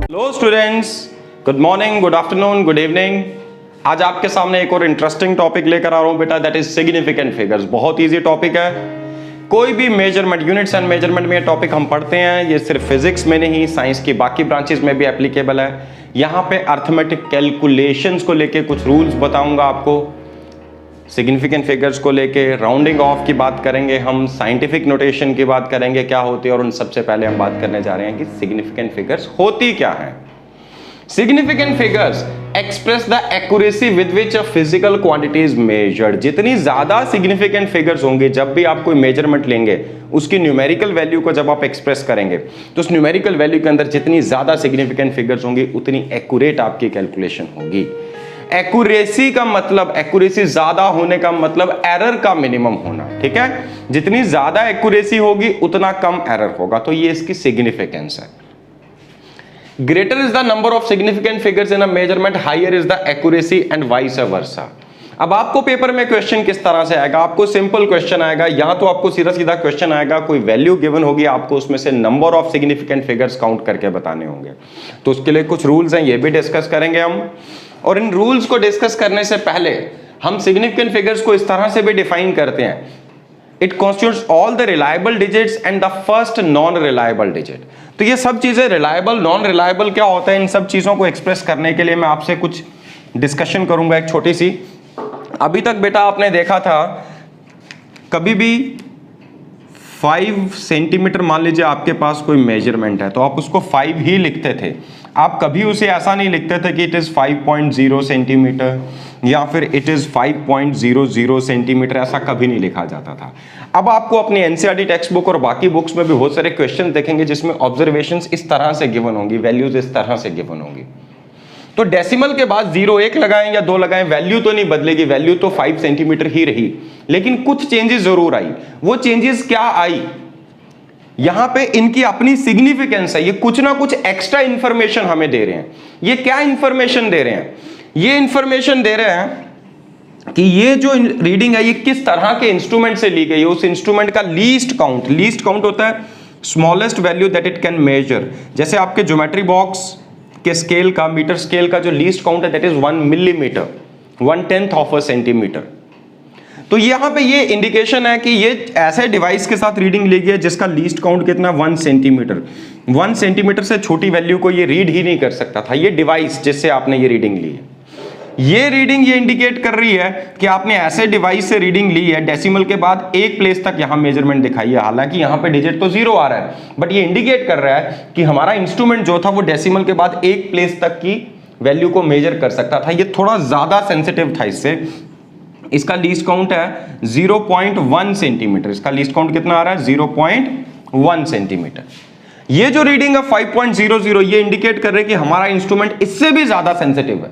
Hello students, good morning, good afternoon, good evening. आज आपके सामने एक और इंटरेस्टिंग टॉपिक लेकर आ रहा हूं बेटा, दैट इज सिग्निफिकेंट फिगर्स। बहुत इजी टॉपिक है। कोई भी मेजरमेंट, यूनिट्स एंड मेजरमेंट में ये टॉपिक हम पढ़ते हैं। ये सिर्फ फिजिक्स में नहीं, साइंस की बाकी ब्रांचेस में भी एप्लीकेबल है। यहाँ पे अर्थमेटिक कैलकुलेशंस को लेके कुछ रूल्स बताऊंगा आपको। सिग्निफिकेंट फिगर्स को लेके राउंडिंग ऑफ की बात करेंगे हम, साइंटिफिक नोटेशन की बात करेंगे क्या होती है, और उन सबसे पहले हम बात करने जा रहे हैं कि सिग्निफिकेंट फिगर्स होती क्या है। Significant figures express the accuracy with which a physical quantity is measured. जितनी ज्यादा सिग्निफिकेंट फिगर्स होंगे, जब भी आप कोई मेजरमेंट लेंगे, उसकी न्यूमेरिकल वैल्यू को जब आप एक्सप्रेस करेंगे, तो उस न्यूमेरिकल वैल्यू के अंदर जितनी ज्यादा सिग्निफिकेंट फिगर्स होंगी, उतनी एक्यूरेट आपकी कैलकुलेशन होगी। एक्यूरेसी का मतलब, एक्यूरेसी ज्यादा होने का मतलब एरर का मिनिमम होना, ठीक है। जितनी ज्यादा एक्यूरेसी होगी उतना कम एरर होगा, तो ये इसकी सिग्निफिकेंस है। Greater is the number of significant figures in a measurement, higher is the accuracy and vice versa. अब आपको पेपर में क्वेश्चन किस तरह से आएगा? आपको सिंपल क्वेश्चन आएगा, या तो आपको सीधा सीधा क्वेश्चन आएगा, कोई वैल्यू गिवन होगी, आपको उसमें से number of significant figures count करके बताने होंगे। तो उसके लिए कुछ रूल्स हैं, ये भी डिस्कस करेंगे हम। और इन रूल्स को डिस्कस करने से पहले हम सिग्निफिकेंट फिगर्स को इस तरह से भी डिफाइन करते हैं, it constitutes all the reliable digits and the first non reliable digit. तो ये सब चीजें, रिलायबल, नॉन रिलायबल क्या होता है, इन सब चीजों को एक्सप्रेस करने के लिए मैं आपसे कुछ डिस्कशन करूंगा, एक छोटी सी। अभी तक बेटा आपने देखा था, कभी भी 5 सेंटीमीटर मान लीजिए आपके पास कोई मेजरमेंट है, तो आप उसको 5 ही लिखते थे। आप कभी उसे ऐसा नहीं लिखते थे कि इट इज 5.0 सेंटीमीटर या फिर इट इज 5.00 सेंटीमीटर, ऐसा कभी नहीं लिखा जाता था। अब आपको अपनी एनसीईआरटी टेक्स्ट बुक और बाकी बुक्स में भी बहुत सारे क्वेश्चन देखेंगे जिसमें ऑब्जर्वेशंस इस तरह से गिवन होंगी, वैल्यूज इस तरह से गिवन होंगी। तो डेसिमल के बाद 0, 1 लगाएं या 2 लगाएं, वैल्यू तो नहीं बदलेगी, वैल्यू तो 5 सेंटीमीटर ही रही, लेकिन कुछ चेंजेस जरूर आई। वो चेंजेस क्या आई? यहां पे इनकी अपनी सिग्निफिकेंस है, ये कुछ ना कुछ एक्स्ट्रा इंफॉर्मेशन हमें दे रहे हैं। ये क्या इंफॉर्मेशन दे रहे हैं? ये इंफॉर्मेशन दे रहे हैं कि ये जो रीडिंग है ये किस तरह के इंस्ट्रूमेंट से ली गई है, उस इंस्ट्रूमेंट का लीस्ट काउंट होता है smallest value that it can measure. जैसे आपके ज्योमेट्री बॉक्स के स्केल का, मीटर स्केल का जो लीस्ट काउंट है that is 1 millimetre, 1/10 of a centimetre. तो यहां पे ये इंडिकेशन है कि ये ऐसे डिवाइस के साथ रीडिंग ली गई है जिसका लीस्ट काउंट कितना, 1 सेंटीमीटर। 1 सेंटीमीटर से छोटी वैल्यू को ये रीड ही नहीं कर सकता था, ये डिवाइस जिससे आपने ये रीडिंग ली है। ये रीडिंग ये इंडिकेट कर रही है कि आपने ऐसे डिवाइस से रीडिंग ली है, डेसिमल के बाद एक प्लेस तक यहां मेजरमेंट दिखाई है। हालांकि यहां पे डिजिट तो 0 आ रहा है, बट ये इंडिकेट कर रहा है कि हमारा इंस्ट्रूमेंट जो था वो डेसिमल के बाद एक प्लेस तक की वैल्यू को मेजर कर सकता था। ये थोड़ा ज्यादा सेंसिटिव था इससे। इसका लीस्ट काउंट है 0.1 सेंटीमीटर। इसका लीस्ट काउंट कितना आ रहा है? 0.1 सेंटीमीटर। ये जो रीडिंग है 5.00, ये इंडिकेट कर रहे हैं कि हमारा इंस्ट्रूमेंट इससे भी ज्यादा सेंसिटिव है।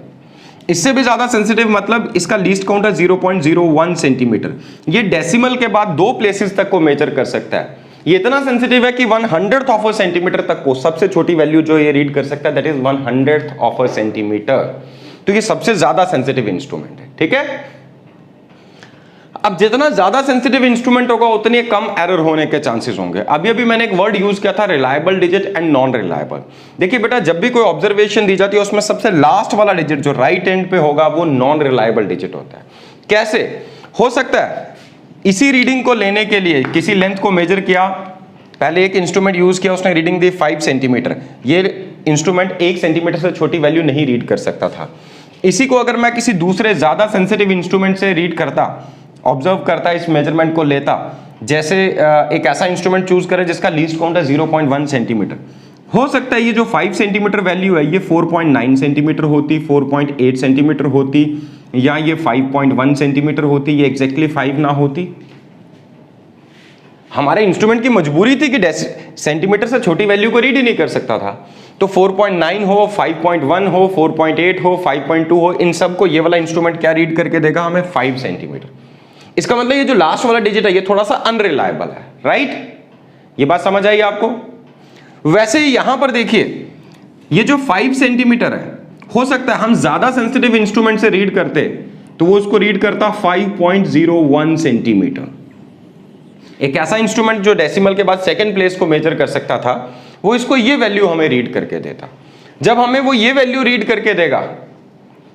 इससे भी ज्यादा सेंसिटिव मतलब इसका लीस्ट काउंट है 0.01 सेंटीमीटर। ये डेसिमल के बाद 2 प्लेसेस तक को मेजर कर सकता है। ये इतना सेंसिटिव है कि 1/100th ऑफ अ सेंटीमीटर तक को, सबसे छोटी वैल्यू जो ये रीड कर सकता है that is 1/100th of a centimetre. तो ये सबसे ज्यादा सेंसिटिव इंस्ट्रूमेंट है, ठीक है। अब जितना ज्यादा सेंसिटिव इंस्ट्रूमेंट होगा उतने कम एरर होने के चांसेस होंगे। अभी अभी मैंने एक वर्ड यूज किया था, reliable digit and non reliable. देखिए बेटा, जब भी कोई ऑब्जर्वेशन दी जाती है उसमें सबसे लास्ट वाला डिजिट जो राइट एंड पे होगा वो नॉन रिलायबल डिजिट होता है। कैसे हो सकता है? इसी रीडिंग को लेने के लिए किसी लेंथ को मेजर किया, पहले एक इंस्ट्रूमेंट यूज किया, उसने रीडिंग दी 5 सेंटीमीटर। ये इंस्ट्रूमेंट 1 सेंटीमीटर से छोटी वैल्यू नहीं रीड कर सकता था। इसी को अगर मैं किसी दूसरे ज्यादा सेंसिटिव इंस्ट्रूमेंट से रीड करता, ऑब्जर्व करता, इस मेजरमेंट को लेता, जैसे एक ऐसा इंस्ट्रूमेंट चूज करें जिसका लीस्ट काउंट है 0.1 सेंटीमीटर, हो सकता है ये जो 5 सेंटीमीटर वैल्यू है ये 4.9 सेंटीमीटर होती, 4.8 सेंटीमीटर होती, या ये 5.1 सेंटीमीटर होती, ये एग्जैक्टली 5 ना होती। हमारे इंस्ट्रूमेंट की मजबूरी थी कि सेंटीमीटर से छोटी वैल्यू को रीड ही नहीं कर सकता था। तो 4.9 हो, 5.1 हो, 4.8 हो, 5.2 हो, इन सब को ये वाला इंस्ट्रूमेंट क्या रीड करके देगा हमें? 5 सेंटीमीटर। इसका मतलब ये जो लास्ट वाला डिजिट है ये थोड़ा सा अनरिलायबल है, राइट? ये बात समझ आई आपको? वैसे ही यहां पर देखिए, ये जो 5 सेंटीमीटर है, हो सकता है हम ज्यादा सेंसिटिव इंस्ट्रूमेंट से रीड करते तो वो उसको रीड करता 5.01 सेंटीमीटर। एक ऐसा इंस्ट्रूमेंट जो डेसिमल के बाद सेकंड प्लेस को मेजर कर सकता था, वो इसको ये वैल्यू हमें रीड करके देता। जब हमें वो ये वैल्यू रीड करके देगा,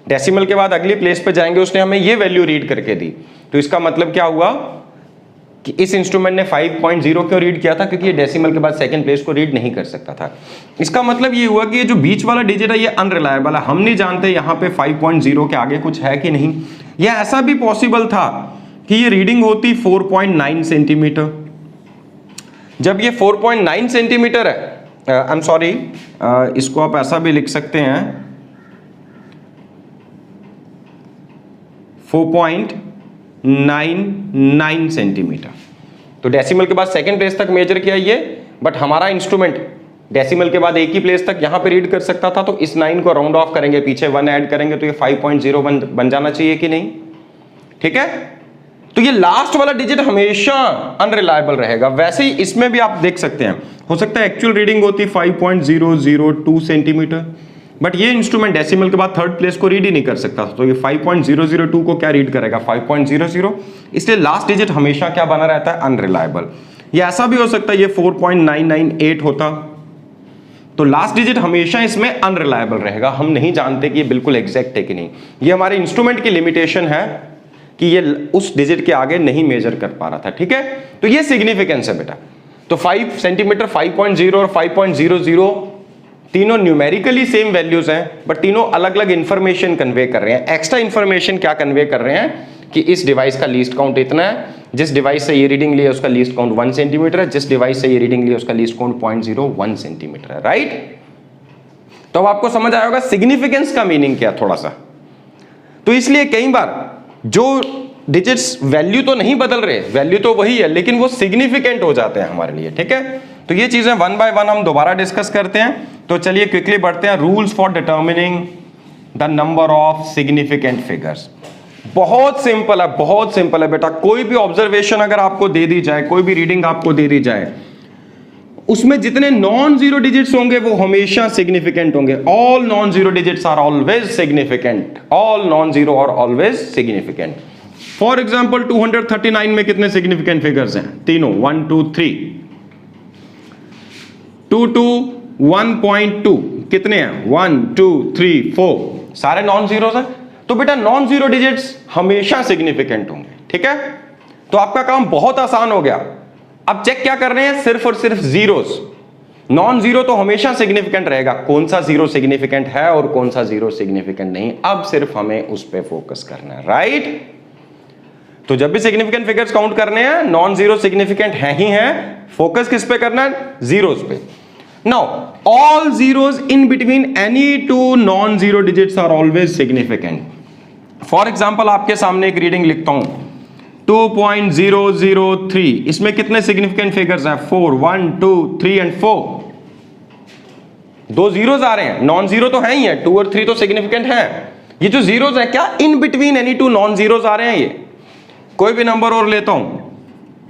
डेसिमल के बाद अगली प्लेस पे जाएंगे, उसने हमें ये वैल्यू रीड करके दी, तो इसका मतलब क्या हुआ कि इस इंस्ट्रूमेंट ने 5.0 क्यों रीड किया था? क्योंकि ये डेसिमल के बाद सेकंड प्लेस को रीड नहीं कर सकता था। इसका मतलब ये हुआ कि ये जो बीच वाला डिजिट है ये अनरिलायबल है, हम नहीं जानते यहाँ पे 5.0 के आगे कुछ है कि नहीं। या ऐसा भी पॉसिबल था कि ये रीडिंग होती 4.9 सेंटीमीटर। जब ये 4.9 सेंटीमीटर है, आई एम सॉरी, इसको आप ऐसा भी लिख सकते हैं 4.99 सेंटीमीटर। तो डेसिमल के बाद सेकंड प्लेस तक मेजर किया ये, बट हमारा इंस्ट्रूमेंट डेसिमल के बाद एक ही प्लेस तक यहां पे रीड कर सकता था, तो इस 9 को राउंड ऑफ करेंगे, पीछे 1 ऐड करेंगे, तो ये 5.01 बन जाना चाहिए कि नहीं? ठीक है, तो ये लास्ट वाला डिजिट हमेशा अनरिलायबल रहेगा। वैसे ही इसमें भी आप देख सकते हैं, हो सकता है एक्चुअल रीडिंग होती 5.002 सेंटीमीटर, बट ये इंस्ट्रूमेंट डेसिमल के बाद थर्ड प्लेस को रीड ही नहीं कर सकता, तो ये 5.002 को क्या रीड करेगा? 5.00। इसलिए लास्ट डिजिट हमेशा क्या बना रहता है? अनरिलायबल। ये ऐसा भी हो सकता है ये 4.998 होता, तो लास्ट डिजिट हमेशा इसमें अनरिलायबल रहेगा। हम नहीं जानते कि ये बिल्कुल एग्जैक्ट है कि नहीं। ये हमारे इंस्ट्रूमेंट की लिमिटेशन है कि ये उस डिजिट के आगे नहीं मेजर कर पा रहा था। ठीक है, तो ये सिग्निफिकेंस है बेटा। तो 5 सेंटीमीटर, 5.0 और 5.00 तीनों न्यूमेरिकली सेम वैल्यूज हैं, बट तीनों अलग अलग इंफॉर्मेशन कन्वे कर रहे हैं। एक्स्ट्रा इंफॉर्मेशन क्या कन्वे कर रहे हैं कि इस डिवाइस का लीस्ट काउंट इतना है, जिस डिवाइस से ये रीडिंग लिया उसका लीस्ट काउंट 1 सेंटीमीटर है, जिस डिवाइस से ये रीडिंग लिया उसका लीस्ट काउंट 0.01 सेंटीमीटर है। राइट, तो अब आपको समझ आया होगा सिग्निफिकेंस का मीनिंग क्या थोड़ा सा। तो इसलिए कई बार जो डिजिट्स वैल्यू तो नहीं बदल रहे, वैल्यू तो वही है, लेकिन वो सिग्निफिकेंट हो जाते हैं हमारे लिए। ठीक है, तो ये चीजें 1 बाय 1 हम दोबारा डिस्कस करते हैं। तो चलिए क्विकली बढ़ते हैं। Rules for determining the number of significant figures. बहुत सिंपल है, बहुत सिंपल है बेटा। कोई भी ऑब्जर्वेशन अगर आपको दे दी जाए, कोई भी रीडिंग आपको दे दी जाए, उसमें जितने नॉन जीरो डिजिट्स होंगे वो हमेशा सिग्निफिकेंट होंगे। All non zero digits are always significant, all non zero are always significant. For example 239 में कितने सिग्निफिकेंट फिगर्स हैं? तीनों, 1 2 3। 2 2 1.2 कितने हैं? 1 2 3 4, सारे नॉन जीरोस हैं। तो बेटा नॉन जीरो डिजिट्स हमेशा सिग्निफिकेंट होंगे। ठीक है, तो आपका काम बहुत आसान हो गया। अब चेक क्या कर रहे हैं? सिर्फ और सिर्फ जीरोस। नॉन जीरो तो हमेशा सिग्निफिकेंट रहेगा, कौन सा जीरो सिग्निफिकेंट है और कौन सा जीरो सिग्निफिकेंट नहीं, अब सिर्फ हमें उस पर फोकस करना है। राइट, तो जब भी सिग्निफिकेंट फिगर्स काउंट करने हैं, नॉन जीरो सिग्निफिकेंट है ही है, फोकस किस पे करना है? जीरोस पे। Now all zeros in between any two non zero digits are always significant. For example आपके सामने एक रीडिंग लिखता हूं 2.003, इसमें कितने सिग्निफिकेंट फिगर्स हैं? 4, 1 2 3 एंड 4। दो जीरोस आ रहे हैं, नॉन जीरो तो है ही है, 2 और 3 तो सिग्निफिकेंट है। ये जो जीरोस है क्या in between any two non zeros आ रहे हैं? ये कोई भी नंबर और लेता हूं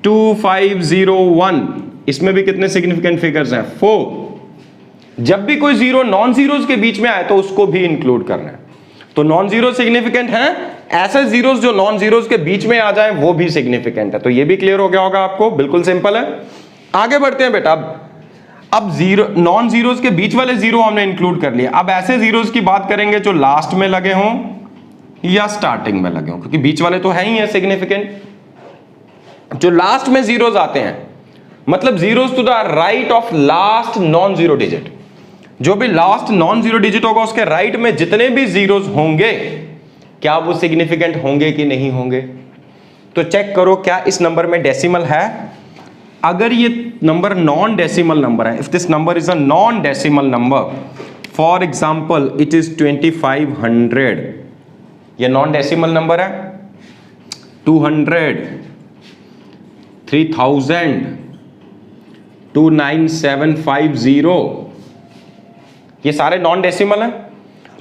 2501, इसमें भी कितने सिग्निफिकेंट फिगर्स हैं? 4। जब भी कोई जीरो नॉन जीरोस के बीच में आए तो उसको भी इंक्लूड करना है। तो नॉन जीरो सिग्निफिकेंट है, ऐसे जीरोस जो नॉन जीरोस के बीच में आ जाए वो भी सिग्निफिकेंट है। तो ये भी क्लियर हो गया होगा आपको, बिल्कुल सिंपल है। आगे बढ़ते हैं बेटा। अब जीरो नॉन जीरोस के बीच वाले जीरो हमने इंक्लूड कर लिया। अब ऐसे जीरोस की बात करेंगे जो लास्ट में लगे हों या स्टार्टिंग में लगे हों, क्योंकि बीच वाले तो है ही है सिग्निफिकेंट। जो लास्ट में जीरोस आते हैं, मतलब zeros to the right of last non zero digit, जो भी लास्ट नॉन जीरो डिजिट होगा उसके राइट में जितने भी जीरोस होंगे, क्या वो सिग्निफिकेंट होंगे कि नहीं होंगे? तो चेक करो क्या इस नंबर में डेसिमल है। अगर ये नंबर नॉन डेसिमल नंबर है, if this number is a non decimal number, for example it is 2500, ये नॉन डेसिमल नंबर है। 200, 3000, 29750, ये सारे नॉन डेसिमल हैं।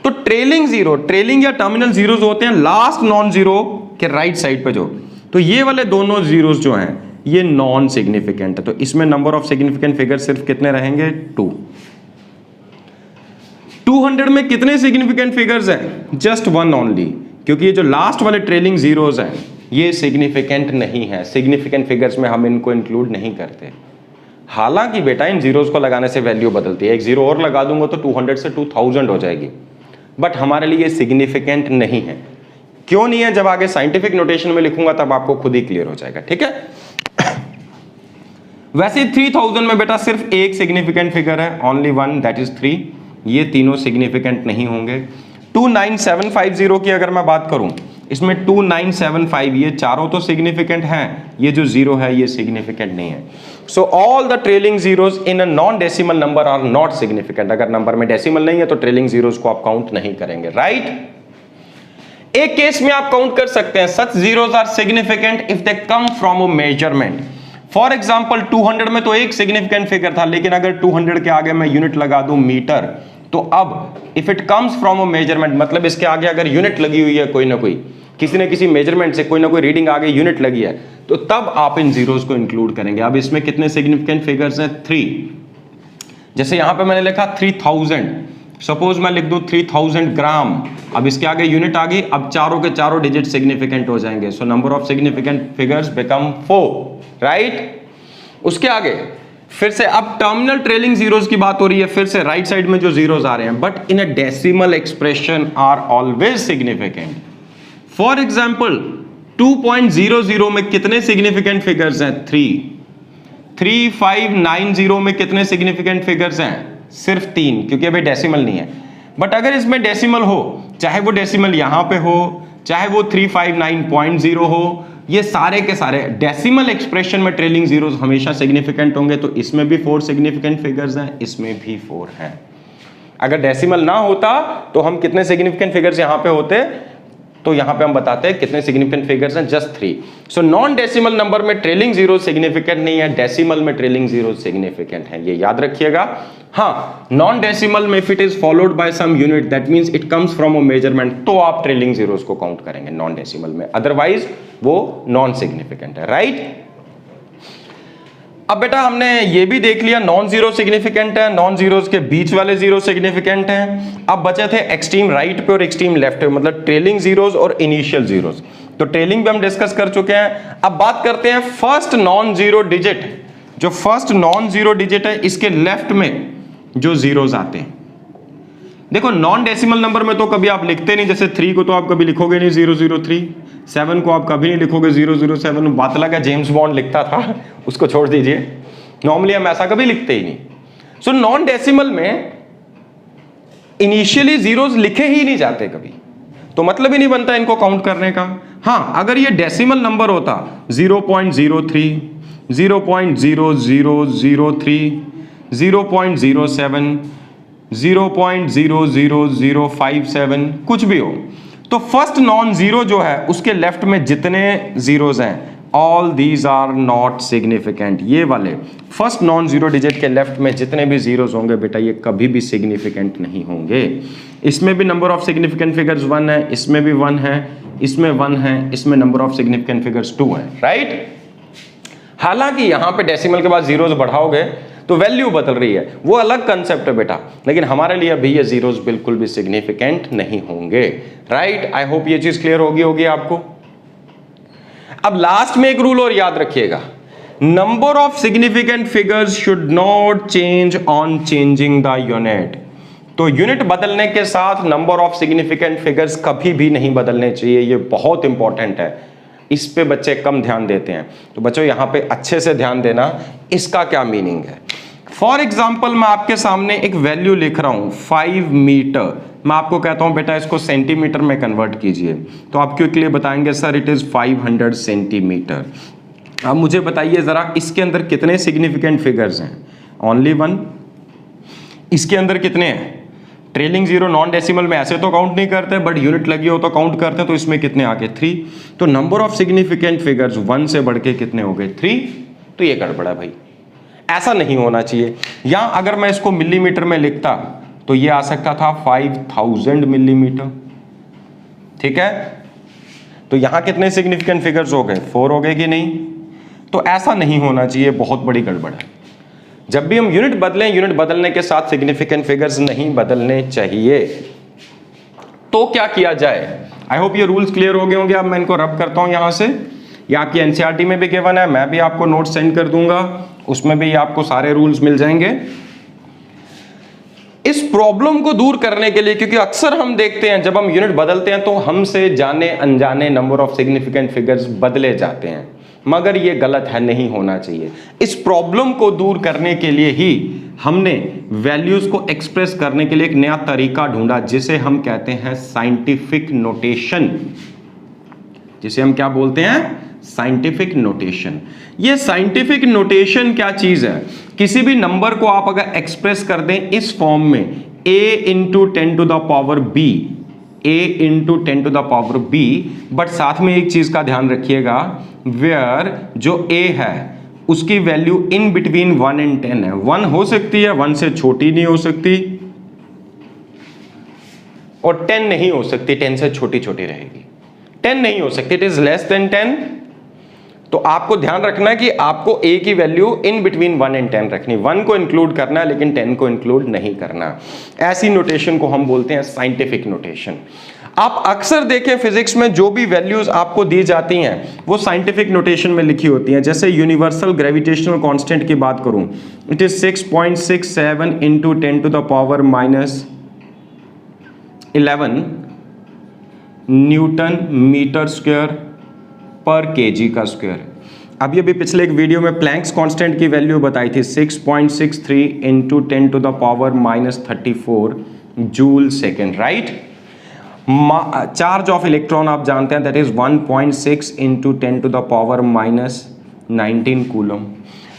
तो ट्रेलिंग जीरो, ट्रेलिंग या टर्मिनल जीरोस होते हैं लास्ट नॉन जीरो के राइट साइड पे जो, तो ये वाले दोनों जीरोस जो हैं ये नॉन सिग्निफिकेंट है। तो इसमें नंबर ऑफ सिग्निफिकेंट फिगर सिर्फ कितने रहेंगे? 2। 200 में कितने सिग्निफिकेंट फिगर्स हैं? जस्ट 1 ओनली, क्योंकि ये जो लास्ट वाले ट्रेलिंग जीरोस हैं ये सिग्निफिकेंट नहीं है। सिग्निफिकेंट फिगर्स में हम इनको इंक्लूड नहीं करते। हालांकि बेटा इन जीरोस को लगाने से वैल्यू बदलती है, एक जीरो और लगा दूंगा तो 200 से 2000 हो जाएगी, बट हमारे लिए सिग्निफिकेंट नहीं है। क्यों नहीं है, जब आगे साइंटिफिक नोटेशन में लिखूंगा तब आपको खुद ही क्लियर हो जाएगा, ठीक है। वैसे 3000 में बेटा सिर्फ एक सिग्निफिकेंट फिगर है, ओनली वन, दैट इज 3, ये तीनों सिग्निफिकेंट नहीं होंगे। 29750 की अगर मैं बात करूं, इसमें 2975 ये चारों तो सिग्निफिकेंट हैं, ये जो जीरो है ये सिग्निफिकेंट नहीं है। So all the trailing zeros in a non decimal number are not significant. अगर नंबर में डेसिमल नहीं है तो ट्रेलिंग जीरोस को आप काउंट नहीं करेंगे, राइट। एक केस में आप काउंट कर सकते हैं, such zeros are significant if they come from a measurement. For example 200 में तो एक सिग्निफिकेंट फिगर था, लेकिन अगर 200 के आगे मैं यूनिट लगा दूं मीटर, तो अब if it comes from a measurement, मतलब इसके आगे अगर यूनिट लगी हुई है कोई ना कोई, किसी न किसी मेजरमेंट से कोई ना कोई रीडिंग आगे यूनिट लगी है, तो तब आप इन जीरोस को इंक्लूड करेंगे। अब इसमें कितने सिग्निफिकेंट फिगर्स हैं, 3। जैसे यहां पे मैंने लिखा 3000, सपोज मैं लिख दूं 3000 ग्राम, अब इसके आगे यूनिट आ गई, अब चारों के चारों डिजिट सिग्निफिकेंट हो जाएंगे। So number of significant figures become 4, right. उसके आगे फिर से अब टर्मिनल ट्रेलिंग जीरोस की बात हो रही है, फिर से राइट साइड में जो जीरोस आ रहे हैं, but in a decimal expression are always significant. For example 2.00 में कितने सिग्निफिकेंट फिगर्स हैं, 3। 3590 में कितने सिग्निफिकेंट फिगर्स हैं, सिर्फ 3, क्योंकि अभी डेसिमल नहीं है। बट अगर इसमें डेसिमल हो, चाहे वो डेसिमल यहां पे हो, चाहे वो 359.0 हो, ये सारे के सारे डेसिमल एक्सप्रेशन में ट्रेलिंग जीरोस हमेशा सिग्निफिकेंट होंगे। तो इसमें भी 4 सिग्निफिकेंट फिगर्स हैं, इसमें भी 4 हैं। अगर डेसिमल ना होता तो हम कितने सिग्निफिकेंट फिगर्स यहां पे होते, तो यहां पे हम बताते हैं कितने सिग्निफिकेंट फिगर्स हैं, just 3। So non decimal number में ट्रेलिंग जीरो सिग्निफिकेंट नहीं है, डेसिमल में ट्रेलिंग जीरो सिग्निफिकेंट है, ये याद रखिएगा। हाँ, नॉन डेसिमल में if it is followed by some unit, that means it comes from a measurement, तो आप ट्रेलिंग जीरोस को काउंट करेंगे नॉन डेसिमल में, अदरवाइज वो नॉन सिग्निफिकेंट है, राइट। अब बेटा हमने ये भी देख लिया नॉन जीरो सिग्निफिकेंट है, नॉन जीरोस के बीच वाले जीरो सिग्निफिकेंट हैं। अब बचे थे एक्सट्रीम राइट पे और एक्सट्रीम लेफ्ट पे, मतलब ट्रेलिंग जीरोस और इनिशियल जीरोस। तो ट्रेलिंग पे हम डिस्कस कर चुके हैं। अब बात करते हैं फर्स्ट नॉन जीरो डिजिट, जो फर्स्ट नॉन जीरो डिजिट है इसके लेफ्ट में जो जीरोस आते हैं। देखो नॉन डेसिमल नंबर में तो कभी आप लिखते नहीं, जैसे 3 को तो आप कभी लिखोगे नहीं 003, 7 को आप कभी नहीं लिखोगे 007, बात अलग है जेम्स बॉन्ड लिखता था, उसको छोड़ दीजिए, नॉर्मली हम ऐसा कभी लिखते ही नहीं। सो नॉन डेसिमल में इनिशियली जीरोस लिखे ही नहीं जाते कभी, तो मतलब ही नहीं बनता इनको काउंट करने का। हाँ, अगर ये डेसिमल नंबर होता 0.03, 0.0003, 0.07, 0.00057, कुछ भी हो, तो फर्स्ट नॉन जीरो जो है उसके लेफ्ट में जितने जीरोस हैं, all these are not significant. ये वाले फर्स्ट नॉन जीरो डिजिट के लेफ्ट में जितने भी जीरोस होंगे बेटा ये कभी भी सिग्निफिकेंट नहीं होंगे। इसमें भी नंबर ऑफ सिग्निफिकेंट फिगर्स 1 है, इसमें भी 1 है, इसमें 1 है, इसमें नंबर ऑफ सिग्निफिकेंट फिगर्स 2 है, राइट। हालांकि यहां पे डेसिमल के बाद जीरोस बढ़ाओगे तो वैल्यू बदल रही है, वो अलग कंसेप्ट है बेटा, लेकिन हमारे लिए अभी ये जीरोस बिल्कुल भी सिग्निफिकेंट नहीं होंगे, राइट। आई होप ये चीज क्लियर होगी आपको। अब लास्ट में एक रूल और याद रखिएगा, number of significant figures should not change on changing the unit. तो यूनिट बदलने के साथ नंबर ऑफ सिग्निफिकेंट फिगर्स कभी भी नहीं बदलने चाहिए, ये बहुत इंपॉर्टेंट है, इस पे बच्चे कम ध्यान देते हैं। तो बच्चों यहां पे अच्छे से ध्यान देना, इसका क्या मीनिंग है। फॉर एग्जाम्पल मैं आपके सामने एक वैल्यू लिख रहा हूं 5 मीटर, मैं आपको कहता हूं बेटा इसको सेंटीमीटर में कन्वर्ट कीजिए, तो आप क्विकली बताएंगे सर इट इज 500 सेंटीमीटर। अब मुझे बताइए जरा इसके अंदर कितने सिग्निफिकेंट फिगर्स हैं, ओनली 1। इसके अंदर कितने हैं, ट्रेलिंग जीरो नॉन डेसिमल में ऐसे तो काउंट नहीं करते, बट यूनिट लगी हो तो काउंट करते हैं, तो इसमें कितने आगे 3। तो नंबर ऑफ सिग्निफिकेंट फिगर्स 1 से बढ़ के कितने हो गए 3, तो ये गड़बड़ा भाई, ऐसा नहीं होना चाहिए। या अगर मैं इसको मिलीमीटर में लिखता तो ये आ सकता था 5000 मिलीमीटर, ठीक है। तो यहां कितने सिग्निफिकेंट फिगर्स हो गए, 4 हो गए कि नहीं। तो ऐसा नहीं होना चाहिए, बहुत बड़ी गड़बड़ है। जब भी हम यूनिट बदलें, यूनिट बदलने के साथ सिग्निफिकेंट फिगर्स नहीं बदलने चाहिए। तो क्या किया जाए, आई होप ये रूल्स क्लियर हो गए होंगे। अब मैं इनको रब करता हूं यहां से, ये आपकी एनसीईआरटी में भी गिवन है, मैं भी आपको नोट सेंड कर दूंगा, उसमें भी आपको सारे रूल्स मिल जाएंगे। इस प्रॉब्लम को दूर करने के लिए, क्योंकि अक्सर हम देखते हैं जब हम यूनिट बदलते हैं तो हमसे जाने अनजाने नंबर ऑफ सिग्निफिकेंट फिगर्स बदले जाते हैं, मगर ये गलत है, नहीं होना चाहिए। इस प्रॉब्लम को दूर करने के लिए ही हमने वैल्यूज को एक्सप्रेस करने के लिए एक नया तरीका ढूंढा, जिसे हम कहते हैं साइंटिफिक नोटेशन। जिसे हम क्या बोलते हैं? Scientific notation. ये साइंटिफिक नोटेशन क्या चीज है? किसी भी नंबर को आप अगर एक्सप्रेस कर दें इस फॉर्म में a into 10 to the power b, a into 10 to the power b, but साथ में एक चीज का ध्यान रखिएगा, वेयर जो a है उसकी वैल्यू इन बिटवीन 1 एंड 10 है। 1 हो सकती है, 1 से छोटी नहीं हो सकती, और 10 नहीं हो सकती, 10 से छोटी छोटी रहेगी। 10 नहीं हो सकती, इट इज लेस देन 10। तो आपको ध्यान रखना है कि आपको a की वैल्यू इन बिटवीन 1 एंड 10 रखनी, 1 को इंक्लूड करना है लेकिन 10 को इंक्लूड नहीं करना। ऐसी नोटेशन को हम बोलते हैं साइंटिफिक नोटेशन। आप अक्सर देखें फिजिक्स में जो भी वैल्यूज आपको दी जाती हैं वो साइंटिफिक नोटेशन में लिखी होती हैं। जैसे यूनिवर्सल ग्रेविटेशनल कांस्टेंट की बात करूं, it is 6.67 into 10 to the power -11 newton metre square पर केजी का स्क्वायर। अभी पिछले एक वीडियो में प्लैंक्स कांस्टेंट की वैल्यू बताई थी 6.63 into 10 to the power -34 joule second, right. Charge of electron आप जानते हैं, that is 1.6 into 10 to the power -19 coulomb.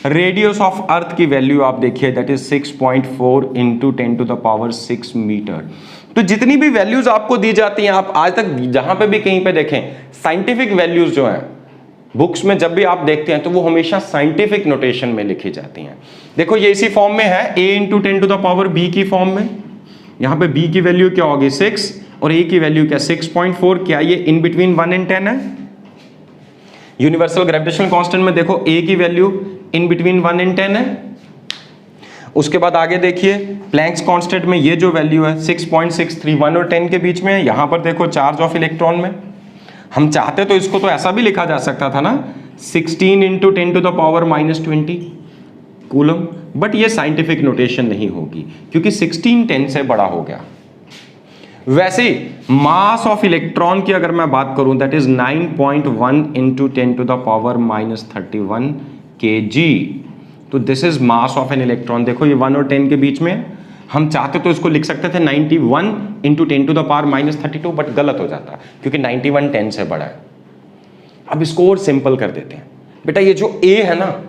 Radius of earth की वैल्यू आप देखिए, that is 6.4 into 10 to the power 6 metre. तो जितनी भी वैल्यूज आपको दी जाती हैं, आप आज तक जहां पे भी कहीं पे देखें, साइंटिफिक वैल्यूज जो हैं बुक्स में जब भी आप देखते हैं तो वो हमेशा साइंटिफिक नोटेशन में लिखी जाती हैं। देखो ये इसी फॉर्म में है, a into 10 to the power b की फॉर्म में। यहां पे b की वैल्यू क्या होगी 6 और a की वैल्यू क्या 6.4। क्या ये इन बिटवीन 1 एंड 10 है? यूनिवर्सल ग्रेविटेशनल कांस्टेंट में देखो a की वैल्यू इन बिटवीन 1 एंड 10 है। उसके बाद आगे देखिए प्लैंक्स कांस्टेंट में ये जो वैल्यू है 6.63, 1 और 10 के बीच में है। यहां पर देखो चार्ज ऑफ इलेक्ट्रॉन में, हम चाहते तो इसको तो ऐसा भी लिखा जा सकता था ना, 16 into 10 to the power -20 coulomb, but ये साइंटिफिक नोटेशन नहीं होगी क्योंकि 16 10 से बड़ा हो गया। वैसे मास ऑफ इलेक्ट्रॉन की अगर मैं बात करूं, that is 9.1 into 10 to the power -31 kg। तो this is mass of an electron. देखो ये 1 और 10 के बीच में, हम चाहते तो इसको लिख सकते थे 91 into 10 to the power -32, but गलत हो जाता क्योंकि 91 10 से बड़ा है। अब इसको और सिंपल कर देते हैं। बेटा ये जो a है ना,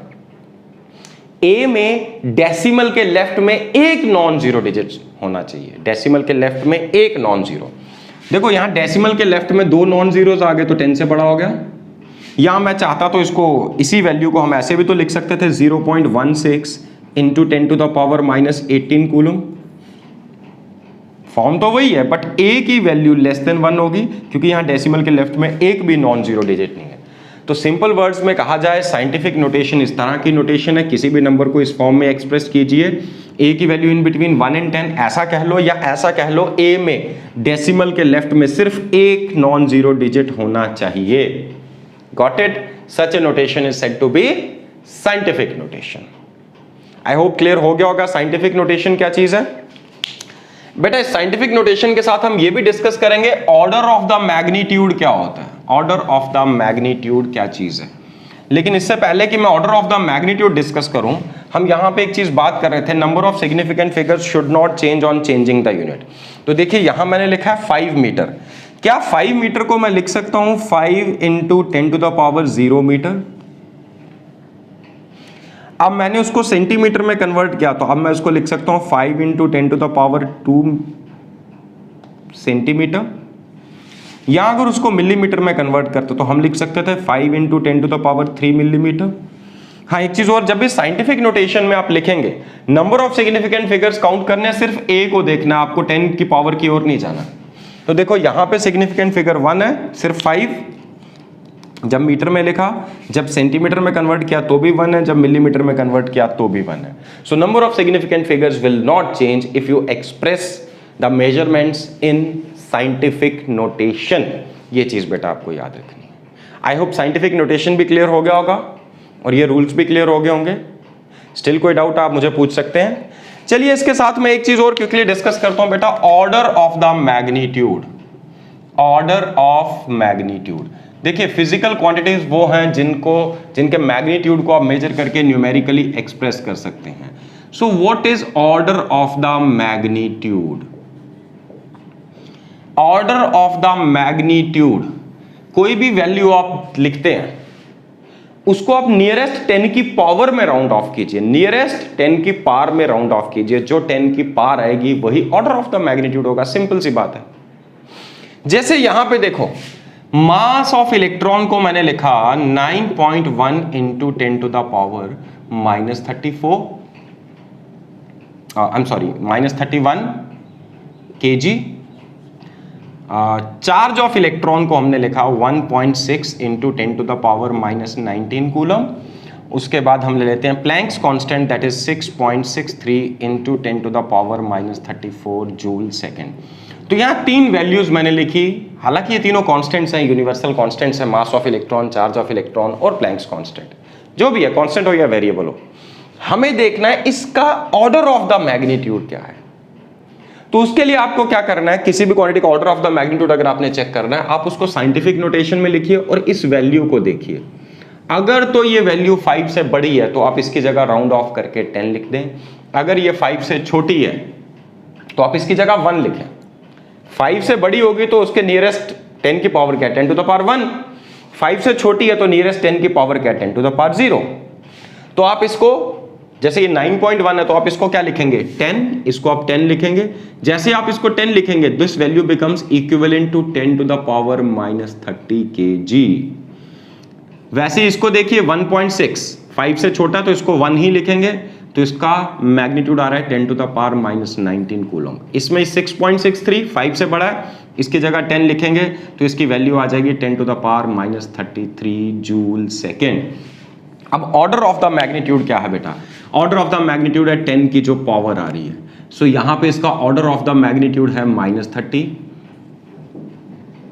a में डेसिमल के लेफ्ट में एक नॉन जीरो डिजिट होना चाहिए। डेसिमल के लेफ्ट में एक नॉन जीरो। देखो यहां डेसिमल के लेफ्ट में 2 नॉन जीरोज आ गए तो 10 से बड़ा हो गया। या मैं चाहता तो इसको, इसी वैल्यू को हम ऐसे भी तो लिख सकते थे 0.16 into 10 to the power -18 coulomb. Form तो वही है बट a की वैल्यू लेस देन 1 होगी क्योंकि यहां डेसिमल के लेफ्ट में एक भी नॉन जीरो डिजिट नहीं है। तो सिंपल वर्ड्स में कहा जाए साइंटिफिक नोटेशन इस तरह की नोटेशन है। किसी भी नंबर को इस फॉर्म में एक्सप्रेस कीजिए, a की वैल्यू इन बिटवीन 1 एंड 10 ऐसा कह लो, या ऐसा कह लो a में डेसिमल के लेफ्ट में सिर्फ एक नॉन जीरो डिजिट होना चाहिए। Got it? Such a notation is said to be scientific notation. I hope clear हो गया होगा साइंटिफिक नोटेशन क्या चीज है। बेटा इस साइंटिफिक नोटेशन के साथ हम ये भी डिस्कस करेंगे ऑर्डर ऑफ द मैग्नीट्यूड क्या होता है। ऑर्डर ऑफ द मैग्नीट्यूड क्या चीज है। लेकिन इससे पहले कि मैं order of the magnitude discuss करूं, हम यहां पे एक चीज बात कर रहे थे, number of significant figures should not change on changing the unit. तो देखिए यहां मैंने लिखा है 5 मीटर। क्या 5 मीटर को मैं लिख सकता हूं 5 into 10 to the power 0 metre. अब मैंने उसको सेंटीमीटर में कन्वर्ट किया तो अब मैं उसको लिख सकता हूं 5 into 10 to the power 2 centimetre. या अगर उसको मिलीमीटर में कन्वर्ट करते तो हम लिख सकते थे 5 into 10 to the power 3 millimetre. हाँ एक चीज और, जब भी साइंटिफिक नोटेशन में आप लिखेंगे number of significant figures count करने सिर्फ a को देखना, आपको 10 की पावर की ओर नहीं जाना। तो देखो यहां पे सिग्निफिकेंट फिगर 1 है, सिर्फ 5 जब मीटर में लिखा, जब सेंटीमीटर में कन्वर्ट किया तो भी 1 है, जब मिलीमीटर में कन्वर्ट किया तो भी 1 है। So number of significant figures will not change if you express the measurements in scientific notation. ये चीज बेटा आपको याद रखनी है। आई होप साइंटिफिक नोटेशन भी क्लियर हो गया होगा और ये रूल्स भी क्लियर हो गए होंगे। स्टिल कोई डाउट आप मुझे पूछ सकते हैं। चलिए इसके साथ में एक चीज और क्विकली डिस्कस करता हूं बेटा, order of the magnitude. Order of magnitude, देखिए फिजिकल क्वांटिटीज वो हैं जिनके मैग्नीट्यूड को आप मेजर करके न्यूमेरिकली एक्सप्रेस कर सकते हैं। So what is order of the magnitude? Order of the magnitude, कोई भी वैल्यू आप लिखते हैं उसको आप नियरेस्ट 10 की पावर में राउंड ऑफ कीजिए, नियरेस्ट 10 की पावर में राउंड ऑफ कीजिए, जो 10 की पावर आएगी वही ऑर्डर ऑफ द मैग्नीट्यूड होगा। सिंपल सी बात है। जैसे यहां पे देखो मास ऑफ इलेक्ट्रॉन को मैंने लिखा 9.1 into 10 to the power -31 kg। Charge of electron को हमने लिखा 1.6 into 10 to the power -19 coulomb. उसके बाद हम ले लेते हैं Planck's constant, that is 6.63 into 10 to the power -34 joule second. तो यहाँ तीन वैल्यूज मैंने लिखी, हालांकि ये तीनों कांस्टेंट्स हैं, यूनिवर्सल कांस्टेंट्स हैं, mass of electron, charge of electron और प्लैंक्स कांस्टेंट, जो भी है कांस्टेंट हो या वेरिएबल हो। हमें देखना है इसका ऑर्डर ऑफ द मैग्नीट्यूड क्या है। तो उसके लिए आपको क्या करना है, किसी भी क्वांटिटी का ऑर्डर ऑफ द मैग्नीट्यूड अगर आपने चेक करना है, आप उसको साइंटिफिक नोटेशन में लिखिए और इस वैल्यू को देखिए। अगर तो ये वैल्यू 5 से बड़ी है तो आप इसकी जगह राउंड ऑफ करके 10 लिख दें। अगर ये 5 से छोटी है तो आप इसकी जगह 1 लिखें। 5 से बड़ी होगी तो उसके नियरेस्ट 10 की पावर क्या है, 10 टू द पावर 1। 5 से छोटी है तो नियरेस्ट 10 की पावर क्या है, 10 टू द पावर 0। तो आप इसको, जैसे ये 9.1 है तो आप इसको क्या लिखेंगे, 10, इसको आप 10 लिखेंगे। जैसे आप इसको 10 लिखेंगे this value becomes equivalent to 10 to the power -30 kg। वैसे इसको देखिए 1.6, 5 से छोटा तो इसको 1 ही लिखेंगे, तो इसका मैग्नीट्यूड आ रहा है 10 टू द पावर -19 कूलम। इसमें 6.63 5 से बड़ा है, इसकी जगह 10 लिखेंगे तो इसकी वैल्यू आ जाएगी 10 to the power -33 joule second. अब ऑर्डर ऑफ द मैग्नीट्यूड क्या है बेटा, ऑर्डर ऑफ द मैग्नीट्यूड है 10 की जो पावर आ रही है। सो यहां पे इसका ऑर्डर ऑफ द मैग्नीट्यूड है -30,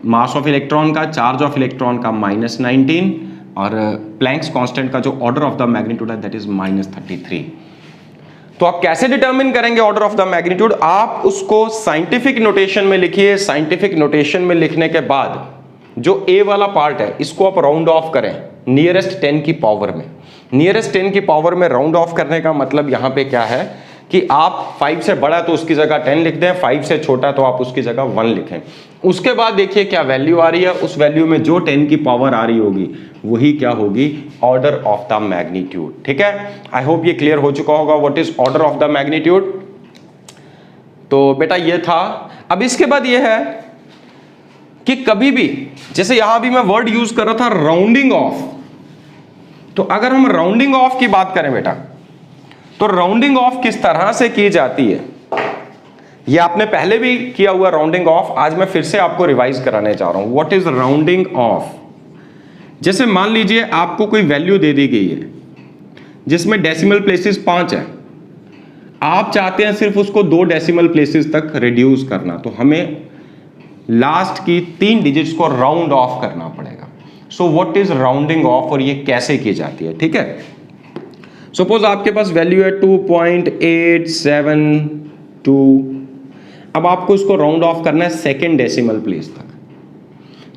मास ऑफ इलेक्ट्रॉन का, चार्ज ऑफ इलेक्ट्रॉन का -19 और प्लैंक्स कांस्टेंट का जो ऑर्डर ऑफ द मैग्नीट्यूड है दैट इज -33। तो आप कैसे डिटरमिन करेंगे ऑर्डर ऑफ द मैग्नीट्यूड, आप उसको साइंटिफिक नोटेशन में लिखिए। साइंटिफिक नोटेशन में लिखने के बाद जो ए वाला पार्ट है इसको आप राउंड ऑफ करें नियरेस्ट 10 की पावर में। नियरेस्ट 10 की पावर में राउंड ऑफ करने का मतलब यहां पे क्या है कि आप 5 से बड़ा तो उसकी जगह 10 लिख दें, 5 से छोटा तो आप उसकी जगह 1 लिखें। उसके बाद देखिए क्या वैल्यू आ रही है, उस वैल्यू में जो 10 की पावर आ रही होगी वही क्या होगी, ऑर्डर ऑफ द मैग्नीट्यूड। ठीक है, आई होप ये क्लियर हो चुका होगा what is order of the magnitude. तो बेटा ये था। अब इसके बाद ये है कि कभी भी, जैसे यहां भी मैं वर्ड यूज कर रहा था राउंडिंग ऑफ, तो अगर हम राउंडिंग ऑफ की बात करें बेटा, तो राउंडिंग ऑफ किस तरह से की जाती है, ये आपने पहले भी किया हुआ राउंडिंग ऑफ, आज मैं फिर से आपको रिवाइज कराने जा रहा हूं। What is rounding off. जैसे मान लीजिए आपको कोई वैल्यू दे दी गई है जिसमें डेसिमल प्लेसेस 5 है, आप चाहते हैं सिर्फ उसको 2 डेसिमल प्लेसेस तक रिड्यूस करना, तो हमें लास्ट की 3 डिजिट्स को राउंड ऑफ करना पड़ेगा। So what is rounding off और ये कैसे की जाती है। ठीक है, सपोज आपके पास वैल्यू है 2.872, अब आपको इसको राउंड ऑफ करना है सेकेंड डेसिमल प्लेस तक,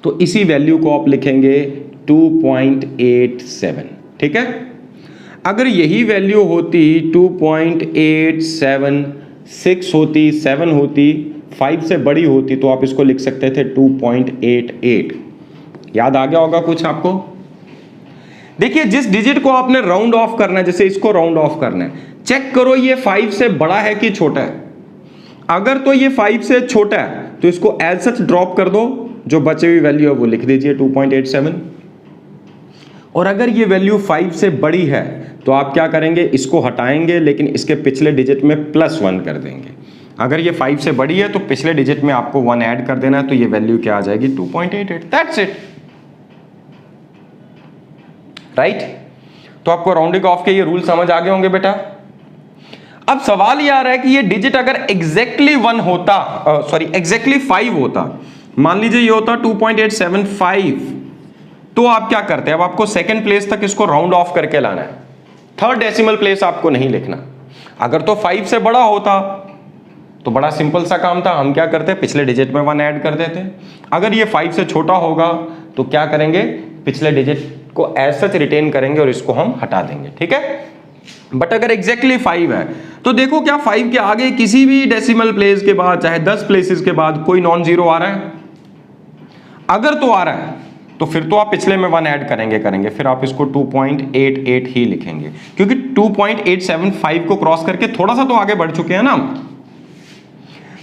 तो इसी वैल्यू को आप लिखेंगे 2.87। ठीक है, अगर यही वैल्यू होती 2.876 होती, 7 होती, 5 से बड़ी होती, तो आप इसको लिख सकते थे 2.88। याद आ गया होगा कुछ आपको। देखिए जिस डिजिट को आपने राउंड ऑफ करना है, जैसे इसको राउंड ऑफ करना है, चेक करो ये 5 से बड़ा है कि छोटा है। अगर तो ये 5 से छोटा है तो इसको एज सच ड्रॉप कर दो, जो बचे हुई वैल्यू है वो लिख दीजिए 2.87। और अगर ये वैल्यू 5 से बड़ी है तो आप क्या करेंगे, इसको हटाएंगे लेकिन इसके पिछले डिजिट में +1 कर देंगे। अगर ये 5 से बड़ी है तो पिछले डिजिट में आपको 1 ऐड कर देना है, तो ये वैल्यू क्या आ जाएगी 2.88। That's it, right. तो आपको राउंडिंग ऑफ के ये रूल समझ आ गए होंगे बेटा। अब सवाल ये आ रहा है कि ये डिजिट अगर एग्जैक्टली 1 होता, एग्जैक्टली 5 होता, मान लीजिए ये होता 2.875, तो आप क्या करते हैं, अब आपको सेकंड प्लेस तक इसको राउंड ऑफ करके लाना है। थर्ड डेसिमल प्लेस आपको नहीं लिखना। अगर तो 5 से बड़ा होता तो बड़ा सिंपल सा काम था, हम क्या करते, पिछले डिजिट में 1 ऐड कर देते। अगर ये 5 से छोटा होगा तो क्या करेंगे, पिछले डिजिट को एज सच रिटेन करेंगे और इसको हम हटा देंगे, ठीक है। बट अगर एग्जैक्टली 5 है तो देखो क्या 5 के आगे किसी भी डेसिमल प्लेस के बाद, चाहे 10 प्लेसेस के बाद, कोई नॉन जीरो आ रहा है? अगर तो आ रहा है तो फिर तो आप पिछले में 1 ऐड करेंगे, फिर आप इसको 2.88 ही लिखेंगे, क्योंकि 2.875 को क्रॉस करके थोड़ा सा तो आगे बढ़ चुके हैं ना।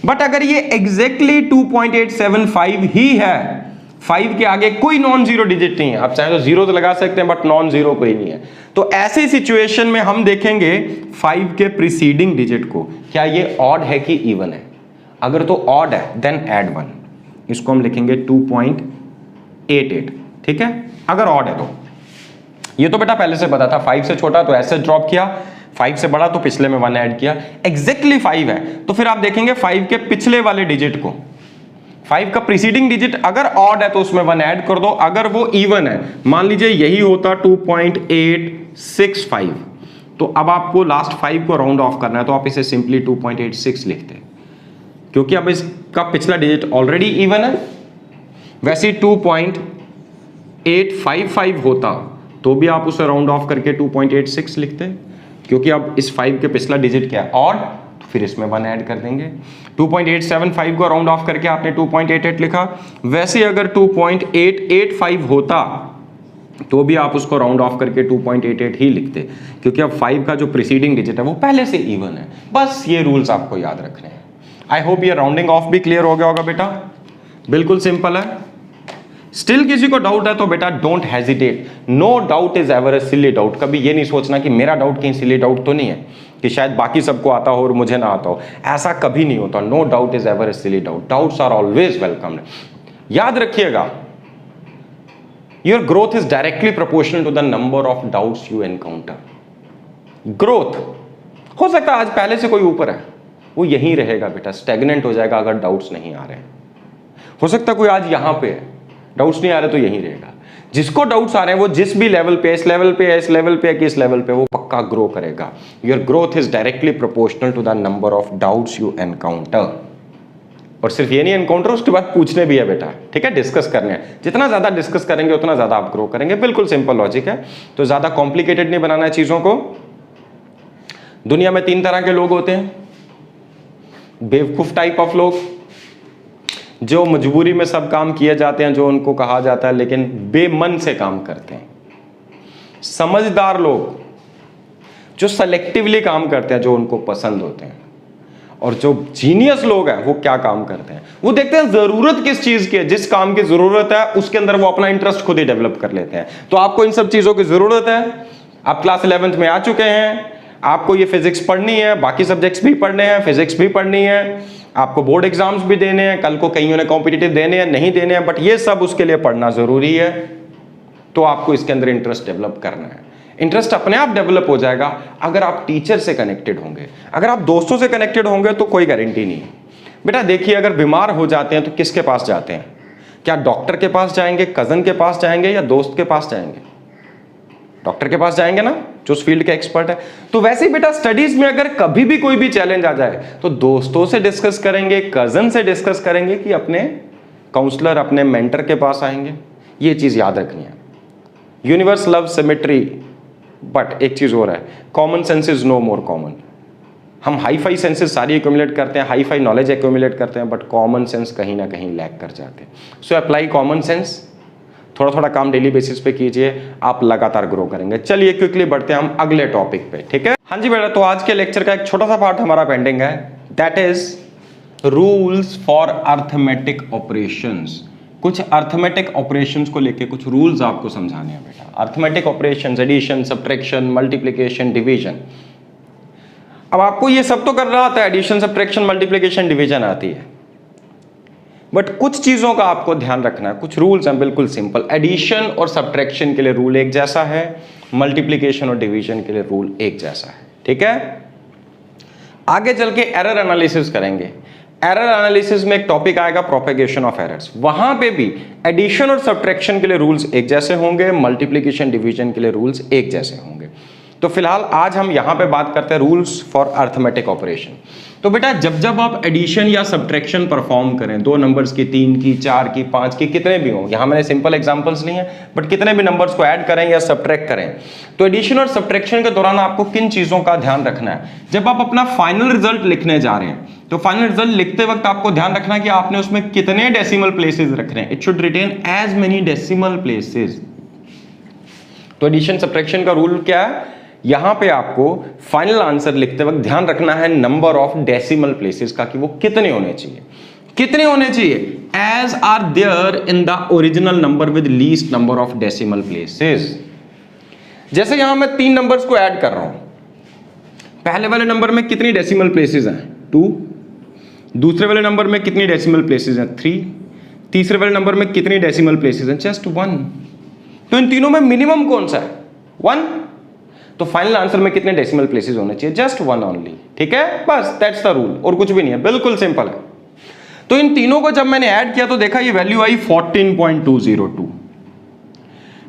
बट अगर ये एग्जैक्टली 2.875 ही है, 5 के आगे कोई नॉन जीरो डिजिट नहीं है, आप चाहे तो जीरो तो लगा सकते हैं बट नॉन जीरो कोई नहीं है, तो ऐसी सिचुएशन में हम देखेंगे 5 के प्रीसीडिंग डिजिट को, क्या ये ऑड है कि इवन है। अगर तो ऑड है देन ऐड 1, इसको हम लिखेंगे 2.88, ठीक है। अगर ऑड है तो ये तो बेटा पहले से पता था, 5 से छोटा तो ऐसे ड्रॉप किया, 5 से बड़ा तो पिछले में 1 ऐड किया। एग्जैक्टली 5 है तो फिर आप देखेंगे 5 के पिछले वाले डिजिट को, 5 का प्रीसीडिंग डिजिट अगर ऑड है तो उसमें 1 ऐड कर दो, अगर वो इवन है, मान लीजिए यही होता 2.865, तो अब आपको लास्ट 5 को राउंड ऑफ करना है तो आप इसे सिंपली 2.86 लिखते हैं, क्योंकि अब इसका पिछला डिजिट ऑलरेडी इवन है। वैसे 2.855 होता तो भी आप उसे राउंड ऑफ करके 2.86 लिखते, क्योंकि अब इस 5 के पिछला डिजिट क्या है, ऑड, तो फिर इसमें 1 ऐड कर देंगे। 2.875 को राउंड ऑफ करके आपने 2.88 लिखा। वैसे अगर 2.885 होता तो भी आप उसको राउंड ऑफ करके 2.88 ही लिखते, क्योंकि अब 5 का जो प्रीसीडिंग डिजिट है वो पहले से इवन है। बस ये रूल्स आपको याद रखने हैं। आई होप ये राउंडिंग ऑफ भी क्लियर हो गया होगा बेटा, बिल्कुल सिंपल है। स्टिल किसी को डाउट है तो बेटा don't hesitate, no doubt is ever a silly doubt. कभी ये नहीं सोचना कि मेरा डाउट कहीं सिली डाउट तो नहीं है, कि शायद बाकी सबको आता हो और मुझे ना आता हो, ऐसा कभी नहीं होता। No doubt is ever a silly doubt, doubts are always welcome. याद रखिएगा, your growth is directly proportional to the number of doubts you encounter. Growth हो सकता है आज पहले से कोई ऊपर है, वो यहीं रहेगा बेटा, स्टैग्नेंट हो जाएगा अगर डाउट्स नहीं आ रहे। हो सकता है कोई आज यहां पे है, डाउट्स नहीं आ रहे तो यहीं रहेगा। जिसको डाउट्स आ रहे हैं वो जिस भी लेवल पे, इस लेवल पे, इस लेवल पे, किस लेवल पे, वो पक्का ग्रो करेगा। Your growth is directly proportional to the number of doubts you encounter. और सिर्फ ये नहीं एनकाउंटर, उसके बाद पूछने भी है बेटा, ठीक है, डिस्कस करने हैं। जितना ज्यादा डिस्कस करेंगे उतना ज्यादा आप ग्रो करेंगे। बिल्कुल सिंपल लॉजिक है, तो ज्यादा कॉम्प्लिकेटेड नहीं बनाना है चीजों को। दुनिया में 3 तरह के लोग होते हैं, बेवकूफ टाइप ऑफ लोग, जो मजबूरी में सब काम किए जाते हैं जो उनको कहा जाता है, लेकिन बेमन से काम करते हैं। समझदार लोग जो सेलेक्टिवली काम करते हैं जो उनको पसंद होते हैं। और जो जीनियस लोग हैं वो क्या काम करते हैं, वो देखते हैं जरूरत किस चीज की है, जिस काम की जरूरत है उसके अंदर वो अपना इंटरेस्ट खुद ही डेवलप कर लेते हैं। तो आपको इन सब चीजों की जरूरत है। आप क्लास 11th में आ चुके हैं, आपको ये फिजिक्स पढ़नी है, बाकी सब्जेक्ट्स भी पढ़ने हैं, फिजिक्स भी पढ़नी है, आपको बोर्ड एग्जाम्स भी देने हैं, कल को कईयों ने कॉम्पिटिटिव देने हैं, नहीं देने हैं, बट ये सब उसके लिए पढ़ना जरूरी है। तो आपको इसके अंदर इंटरेस्ट डेवलप करना है। इंटरेस्ट अपने आप डेवलप हो जाएगा अगर आप टीचर से कनेक्टेड होंगे। अगर आप दोस्तों से कनेक्टेड होंगे तो कोई गारंटी नहीं है। बेटा देखिए, अगर बीमार हो जाते हैं तो किसके पास जाते हैं? क्या डॉक्टर के पास जाएंगे, कजन के पास जाएंगे, या दोस्त के पास जाएंगे? डॉक्टर के पास जाएंगे ना, जो उस फील्ड के एक्सपर्ट है। तो वैसे ही बेटा स्टडीज में अगर कभी भी कोई भी चैलेंज आ जाए तो दोस्तों से डिस्कस करेंगे, कजन से डिस्कस करेंगे, कि अपने काउंसलर, अपने मेंटर के पास आएंगे। ये चीज याद रखनी है। यूनिवर्स लव सिमेट्री, बट एक चीज और है, common sense is no more common. हम हाई फाई सेंसेस सारी एक्यूमुलेट करते हैं, हाई फाई नॉलेज एक्यूमुलेट करते हैं, बट कॉमन सेंस कहीं ना कहीं लैक कर जाते हैं। सो अप्लाई कॉमन सेंस, थोड़ा थोड़ा काम डेली बेसिस पे कीजिए, आप लगातार ग्रो करेंगे। चलिए क्विकली बढ़ते हैं हम अगले टॉपिक पे, ठीक है। हाँ जी बेटा, तो आज के लेक्चर का एक छोटा सा पार्ट हमारा पेंडिंग है, that is rules for arithmetic operations. कुछ अर्थमेटिक ऑपरेशंस को लेके कुछ रूल्स आपको समझाने हैं बेटा। Arithmetic operations, addition, subtraction, multiplication, division. अब आपको ये सब तो करना आता है, एडिशन, सब्ट्रैक्शन, मल्टीप्लिकेशन, डिवीजन आती है, बट कुछ चीजों का आपको ध्यान रखना है। कुछ रूल्स हैं बिल्कुल सिंपल। एडिशन और सब्ट्रैक्शन के लिए रूल एक जैसा है, मल्टीप्लिकेशन और डिवीजन के लिए रूल एक जैसा है, ठीक है। आगे चल के एरर एनालिसिस करेंगे। एरर एनालिसिस में एक टॉपिक आएगा प्रोपेगेशन ऑफ एरर्स। वहां पे भी एडिशन और सब्ट्रैक्शन के लिए रूल्स एक जैसे होंगे, मल्टीप्लिकेशन, डिवीजन के लिए रूल्स एक जैसे होंगे। तो फिलहाल आज हम यहां पे बात करते हैं रूल्स फॉर अर्थमेटिक ऑपरेशन। तो बेटा जब जब आप एडिशन या सब्ट्रैक्शन परफॉर्म करें, दो नंबर्स की, 3 की, 4 की, 5 की, कितने भी हों, यहां मैंने सिंपल एग्जांपल्स लिए हैं, बट कितने भी नंबर्स को ऐड करें या सब्ट्रैक्ट करें, तो एडिशन और सब्ट्रैक्शन के दौरान आपको किन चीजों का ध्यान रखना है। जब आप अपना फाइनल रिजल्ट लिखने जा रहे हैं तो फाइनल रिजल्ट लिखते वक्त आपको ध्यान रखना है कि आपने उसमें कितने डेसिमल प्लेसेस रखने हैं। It should retain as many decimal places. तो एडिशन सब्ट्रैक्शन का रूल क्या है, यहां पे आपको फाइनल आंसर लिखते वक्त ध्यान रखना है नंबर ऑफ डेसिमल प्लेसेस का, कि वो कितने होने चाहिए। कितने होने चाहिए? As are there in the original number with least number of decimal places. जैसे यहां मैं 3 नंबर्स को ऐड कर रहा हूं, पहले वाले नंबर में कितनी डेसिमल प्लेसेस हैं? 2। दूसरे वाले नंबर में कितनी डेसिमल प्लेसेस हैं? 3। तीसरे वाले नंबर में कितनी डेसिमल प्लेसेस हैं? जस्ट 1। तो इन तीनों में मिनिमम कौन सा है? 1। तो फाइनल आंसर में कितने डेसिमल प्लेसेस होने चाहिए? Just 1 only. ठीक है, बस दैट्स द रूल, और कुछ भी नहीं है, बिल्कुल सिंपल है। तो इन तीनों को जब मैंने ऐड किया तो देखा ये वैल्यू आई 14.202,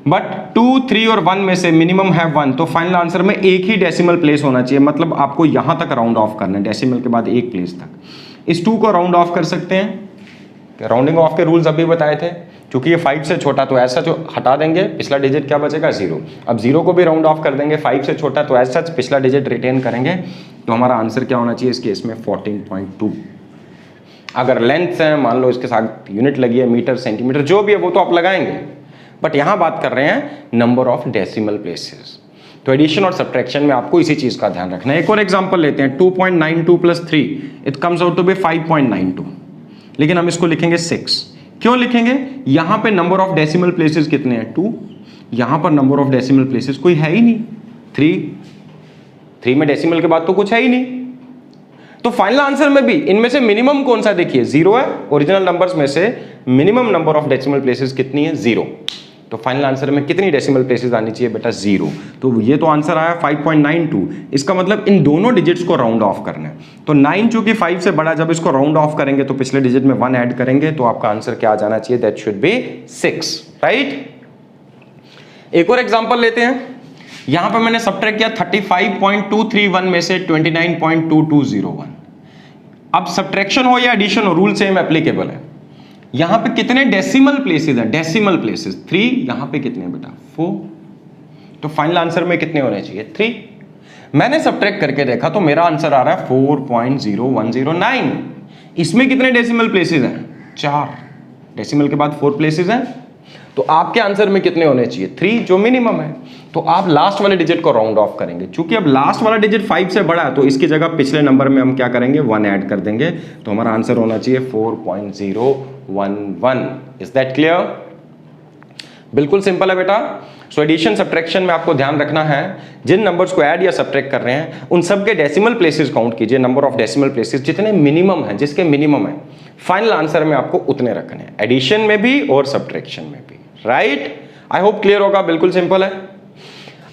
बट 2, 3 और 1 में से मिनिमम है 1, तो फाइनल आंसर में एक ही डेसिमल प्लेस होना चाहिए। मतलब आपको यहां तक राउंड ऑफ करना है, डेसिमल के बाद एक प्लेस तक। इस 2 को राउंड ऑफ कर सकते हैं, राउंडिंग ऑफ के रूल्स अभी बताए थे। क्योंकि ये 5 से छोटा तो ऐसा जो हटा देंगे, पिछला डिजिट क्या बचेगा? 0। अब 0 को भी राउंड ऑफ कर देंगे, 5 से छोटा तो ऐसा पिछला डिजिट रिटेन करेंगे। तो हमारा आंसर क्या होना चाहिए इस केस में? 14.2। अगर लेंथ है, मान लो इसके साथ यूनिट लगी है, मीटर, सेंटीमीटर, जो भी है वो तो आप लगाएंगे, बट यहां बात कर रहे हैं नंबर ऑफ डेसिमल प्लेसेस। तो एडिशन और सब्ट्रैक्शन में आपको इसी चीज का ध्यान रखना है। एक और एग्जांपल लेते हैं, 2.92 + 3 it comes out to be 5.92, लेकिन हम इसको लिखेंगे 6। क्यों लिखेंगे? यहां पे नंबर ऑफ डेसिमल प्लेसेस कितने हैं? 2। यहां पर नंबर ऑफ डेसिमल प्लेसेस कोई है ही नहीं, 3 में डेसिमल के बाद तो कुछ है ही नहीं। तो फाइनल आंसर में भी इनमें से मिनिमम कौन सा? देखिए 0 है। ओरिजिनल नंबर्स में से minimum number of decimal places कितनी है? 0। तो फाइनल आंसर में कितनी डेसिमल प्लेसेस आनी चाहिए बेटा? 0। तो ये तो आंसर आया 5.92। इसका मतलब इन दोनों डिजिट्स को राउंड ऑफ करना है। तो 9 चूंकि 5 से बड़ा, जब इसको राउंड ऑफ करेंगे तो पिछले डिजिट में 1 ऐड करेंगे, तो आपका आंसर क्या आ जाना चाहिए? That should be 6, right. एक और एग्जांपल लेते हैं। यहां पर मैंने सब्ट्रैक्ट किया 35.231 में से 29.2201। अब सब्ट्रैक्शन हो या एडिशन हो, रूल सेम एप्लीकेबल है। यहां पे कितने डेसिमल प्लेसेस हैं? Decimal places 3। यहां पे कितने बेटा? 4। तो फाइनल आंसर में कितने होने चाहिए? 3। मैंने सब्ट्रैक्ट करके देखा तो मेरा आंसर आ रहा है 4.0109। इसमें कितने डेसिमल प्लेसेस हैं? 4। डेसिमल के बाद 4 प्लेसेस हैं, तो आपके आंसर में कितने होने चाहिए? 3, जो मिनिमम है। तो आप लास्ट वाले डिजिट को राउंड ऑफ करेंगे। चूंकि अब लास्ट वाला डिजिट 5 से बड़ा है, तो इसकी जगह पिछले नंबर में हम क्या करेंगे? 1 ऐड कर देंगे। तो हमारा आंसर होना चाहिए 4.011। Is that clear? बिल्कुल सिंपल है बेटा। सो एडिशन सब्ट्रैक्शन में आपको ध्यान रखना है, जिन नंबर्स को ऐड या सब्ट्रैक्ट कर रहे हैं उन सब के डेसिमल प्लेसेस काउंट कीजिए, नंबर ऑफ डेसिमल प्लेसेस जितने मिनिमम है, जिसके मिनिमम है, फाइनल आंसर में आपको उतने रखने हैं, एडिशन में भी और सब्ट्रैक्शन में भी, राइट। आई होप क्लियर होगा, बिल्कुल सिंपल है।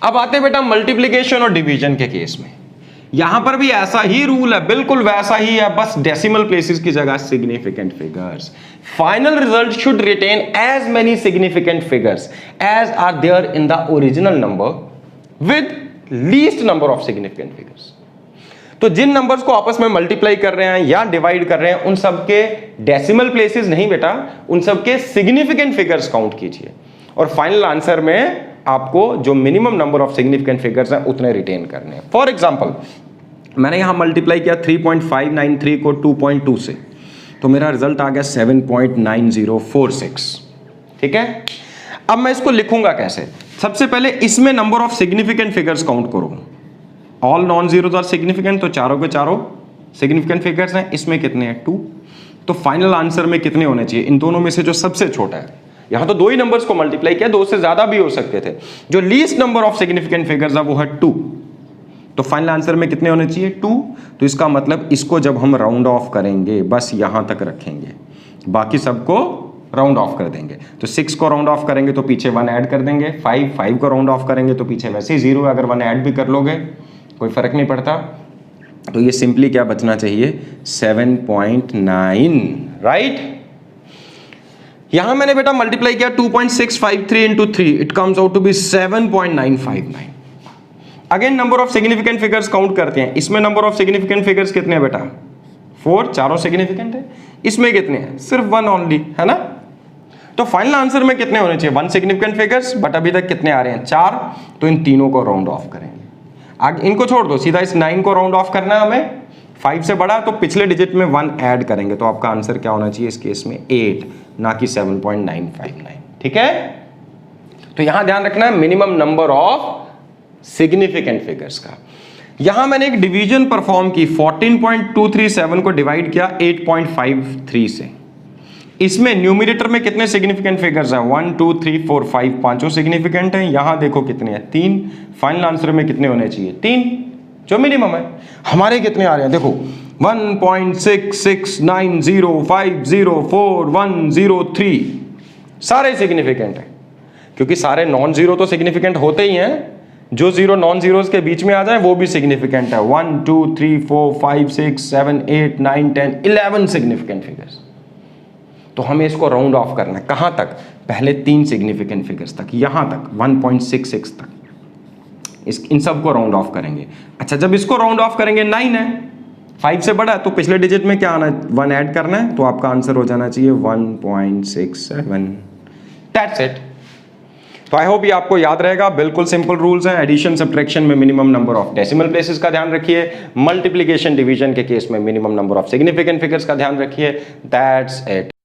अब आते हैं बेटा मल्टीप्लिकेशन और डिवीजन के केस में। यहां पर भी ऐसा ही रूल है, बिल्कुल वैसा ही है, बस डेसिमल प्लेसेस की जगह significant figures. Final result should retain as many significant figures as are there in the original number with least number of significant figures. तो जिन नंबर्स को आपस में मल्टीप्लाई कर रहे हैं या डिवाइड कर रहे हैं, उन सबके डेसिमल प्लेसेस नहीं बेटा, उन सबके सिग्निफिकेंट फिगर्स काउंट कीजिए, और फाइनल आंसर में आपको जो minimum number of significant figures हैं उतने रिटेन करने हैं। फॉर एग्जांपल मैंने यहां मल्टीप्लाई किया 3.593 को 2.2 से, तो मेरा रिजल्ट आ गया 7.9046। ठीक है, अब मैं इसको लिखूंगा कैसे? सबसे पहले इसमें number of significant figures count करो। All non zeros are significant, तो चारों के चारों सिग्निफिकेंट फिगर्स हैं। इसमें कितने हैं? 2। तो फाइनल आंसर में कितने होने चाहिए? इन दोनों में से जो सबसे छोटा है, यहां तो 2 ही नंबर्स को मल्टीप्लाई किया, 2 से ज्यादा भी हो सकते थे, जो least number of significant figures है वो है 2। तो फाइनल आंसर में कितने होने चाहिए? 2। तो इसका मतलब इसको जब हम राउंड ऑफ करेंगे बस यहां तक रखेंगे, बाकी सबको राउंड ऑफ कर देंगे। तो 6 को राउंड ऑफ करेंगे तो पीछे 1 ऐड कर देंगे, 5 को राउंड ऑफ करेंगे तो पीछे वैसे ही 0 है, अगर 1 ऐड भी कर लोगे कोई फर्क नहीं पड़ता। तो ये सिंपली क्या बचना चाहिए? 7.9, राइट। यहां मैंने बेटा मल्टीप्लाई किया 2.653 into 3, it comes out to be 7.959। Again number of significant figures count करते हैं। इसमें नंबर ऑफ सिग्निफिकेंट फिगर्स कितने हैं बेटा? 4, चारों सिग्निफिकेंट है। इसमें कितने हैं? सिर्फ 1 ओनली, है ना? तो फाइनल आंसर में कितने होने चाहिए? 1 सिग्निफिकेंट फिगर्स, बट अभी तक कितने आ रहे हैं? 4। तो इन तीनों को राउंड ऑफ करेंगे। आगे इनको छोड़ दो, सीधा इस 9 को राउंड ऑफ करना है हमें। 5 से बड़ा तो पिछले डिजिट में 1 ऐड करेंगे, तो आपका आंसर क्या होना चाहिए इस केस में? 8, ना कि 7.959। ठीक है? तो यहां ध्यान रखना है minimum number of significant figures का। यहां मैंने एक डिवीजन परफॉर्म की, 14.237 को डिवाइड किया 8.53 से। इसमें न्यूमरेटर में कितने सिग्निफिकेंट फिगर्स हैं? 1 2 3 4 5, पांचों सिग्निफिकेंट हैं। यहां देखो कितने हैं? 3। फाइनल आंसर में कितने होने चाहिए? 3, जो मिनिमम है। हमारे कितने आ रहे हैं? देखो 1.66905041103 सारे सिग्निफिकेंट हैं, क्योंकि सारे नॉन जीरो तो सिग्निफिकेंट होते ही हैं। जो जीरो नॉन जीरोस के बीच में आ जाए वो भी सिग्निफिकेंट है। 1 2 3 4 5 6 7 8 9 10 11 सिग्निफिकेंट फिगर्स। तो हमें इसको राउंड ऑफ करना है। कहां तक? पहले 3 सिग्निफिकेंट फिगर्स तक, यहां तक 1.66 तक। इन सब को राउंड ऑफ करेंगे। अच्छा, जब इसको राउंड ऑफ करेंगे 9 है, 5 से बड़ा है, तो पिछले डिजिट में क्या आना है? 1 ऐड करना है, तो आपका आंसर हो जाना चाहिए 1.67। That's it. तो आई होप ये आपको याद रहेगा। बिल्कुल सिंपल रूल्स हैं। एडिशन सब्ट्रैक्शन में minimum number of decimal places का ध्यान रखिए। मल्टीप्लिकेशन डिवीजन के केस में minimum number of significant figures का ध्यान रखिए। That's it.